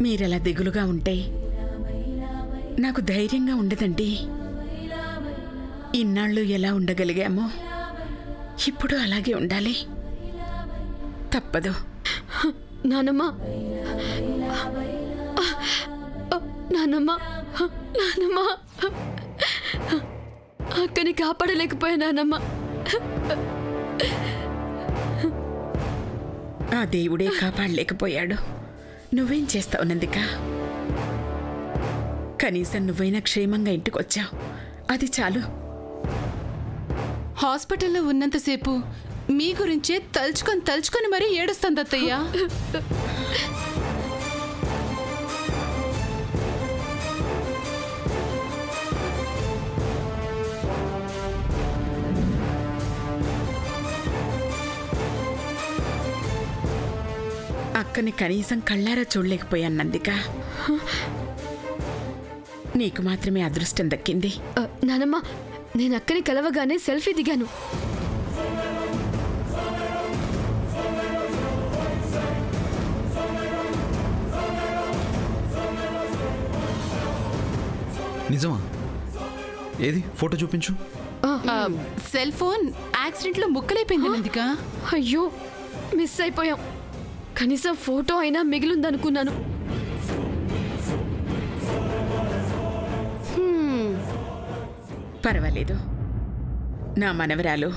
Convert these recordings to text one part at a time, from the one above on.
మీరెలా దిగులుగా ఉంటే నాకు ధైర్యంగా ఉండదండి. ఇన్నాళ్ళు ఎలా ఉండగలిగామో ఇప్పుడు అలాగే ఉండాలి. తప్పదు. నానమ్మ, నానమ్మ, నానమ్మ, అక్కని కాపాడలేకపోయా నానమ్మ. ఆ దేవుడే కాపాడలేకపోయాడు. నువ్వేం చేస్తావు నందిక? కనీసం నువ్వైనా క్షేమంగా ఇంటికొచ్చావు, అది చాలు. హాస్పిటల్లో ఉన్నంతసేపు మీ గురించే తలుచుకొని మరీ ఏడుస్తుంది అత్తయ్య. అక్కని కనీసం కళ్ళారా చూడలేకపోయాను నందిక. నీకు మాత్రమే అదృష్టం దక్కింది. నానమ్మ, నేను అక్కని కలవగానే సెల్ఫీ దిగాను. నిజమా? ఏది ఫోటో చూపించు. సెల్ ఫోన్ యాక్సిడెంట్లో ముక్కలైపోయింది నందిక. అయ్యో, మిస్ అయిపోయాం. కనీసం ఫోటో అయినా మిగిలిందనుకున్నాను. పర్వాలేదు, నా మనవరాలు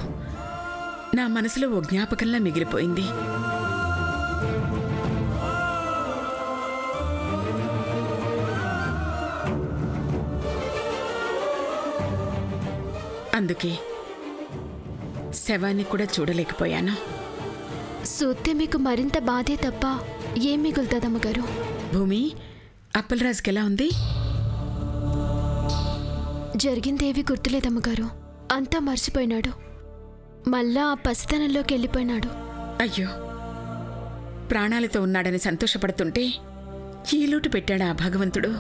నా మనసులో ఓ జ్ఞాపకంలా మిగిలిపోయింది. అందుకే శవాన్ని కూడా చూడలేకపోయాను. చూస్తే మీకు మరింత బాధే తప్ప ఏం మిగులుతుందమ్మగారు. భూమి, అప్పలరాజుకి ఎలా ఉంది? జరిగిందేవి గుర్తులేదమ్మగారు. అంతా మర్చిపోయినాడు. మళ్ళా ఆ పసితనంలోకి వెళ్ళిపోయినాడు. అయ్యో, ప్రాణాలతో ఉన్నాడని సంతోషపడుతుంటే ఈ లోటు పెట్టాడా ఆ భగవంతుడు?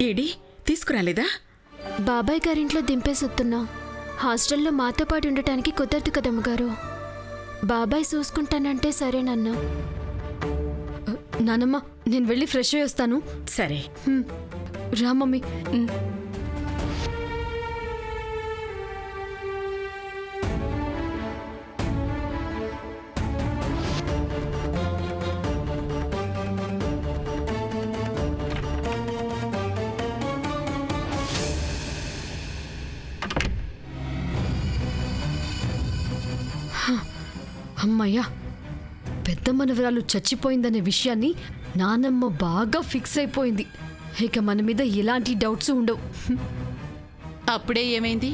ఏడి తీసుకురాలేదా? బాబాయ్ గారింట్లో దింపేసొత్తున్నాం. హాస్టల్లో మాతో పాటు ఉండటానికి కుదరదు కదమ్మగారు. బాబాయ్ చూసుకుంటానంటే సరేనన్నా. నానమ్మ, నేను వెళ్ళి ఫ్రెష్ అయ్యి వస్తాను. సరే. రా మమ్మీ. అమ్మయ్యా, పెద్ద మనవరాలు చచ్చిపోయిందనే విషయాన్ని నానమ్మ బాగా ఫిక్స్ అయిపోయింది. ఇక మన మీద ఎలాంటి డౌట్స్ ఉండవు. అప్పుడే ఏమైంది?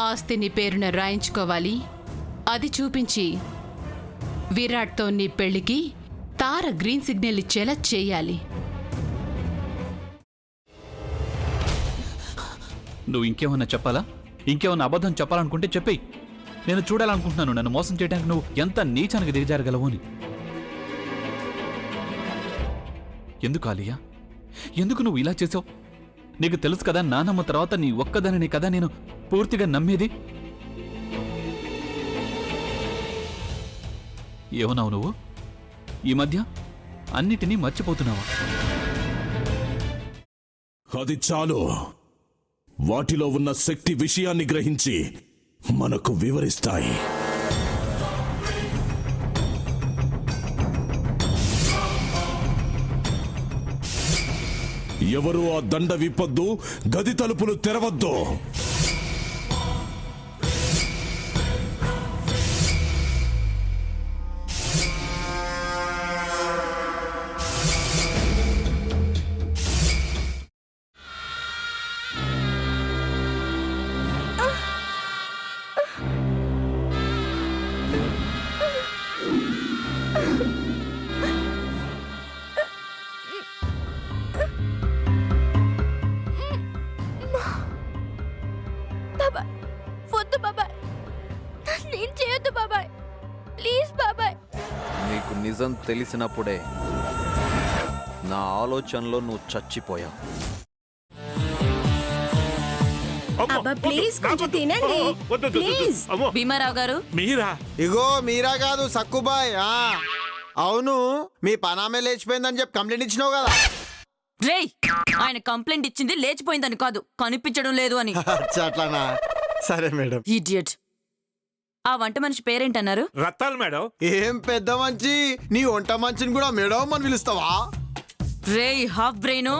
ఆస్తి నీ పేరున రాయించుకోవాలి, అది చూపించి విరాట్తో నీ పెళ్లికి తార గ్రీన్ సిగ్నల్ ఇచ్చేలా చేయాలి. నువ్వు ఇంకేమన్నా చెప్పాలా? ఇంకేమన్నా అబద్ధం చెప్పాలనుకుంటే చెప్పేయి. నేను చూడాలనుకుంటున్నాను నన్ను మోసం చేయడానికి నువ్వు ఎంత నీచానికి దిగజారగలవు అని. ఎందుకు ఆలియా, ఎందుకు నువ్వు ఇలా చేసావు? నీకు తెలుసు కదా, నానమ్మ తర్వాత నీ ఒక్కదానిని కదా నేను పూర్తిగా నమ్మేది. ఏమన్నావు నువ్వు? ఈ మధ్య అన్నిటినీ మర్చిపోతున్నావా? అది చాలు. వాటిలో ఉన్న శక్తి విషయాన్ని గ్రహించి మనకు వివరిస్తాయి. ఎవరు ఆ దండ విప్పొద్దు, గది తలుపులు తెరవద్దు. నీకు నిజం తెలిసినప్పుడే నా ఆలోచనలో నువ్వు చచ్చిపోయావు. బాబా ప్లీజ్ కొంచెం తినండి ప్లీజ్ భీమారావు గారు మీరా? ఇగో మీరా కాదు సక్కుబాయ్. అవును, మీ పనామే లేచిపోయిందని చెప్పి కంప్లైంట్ ఇచ్చినావు కదా. రేయ్, ఆయన కంప్లైంట్ ఇచ్చింది లేచిపోయిందని కాదు, కనిపించడం లేదు అని. అచ్చా, అట్లానా? సరే మేడం. ఇడియట్. ఆ వంట మనిషి పేరేంటన్నారు? రత్తాలు మేడం. ఏం పెద్ద మంచి, నీ వంట మంచిని కూడా మేడం అని పిలుస్తావా? రేయ్ హాఫ్ బ్రెయిన్,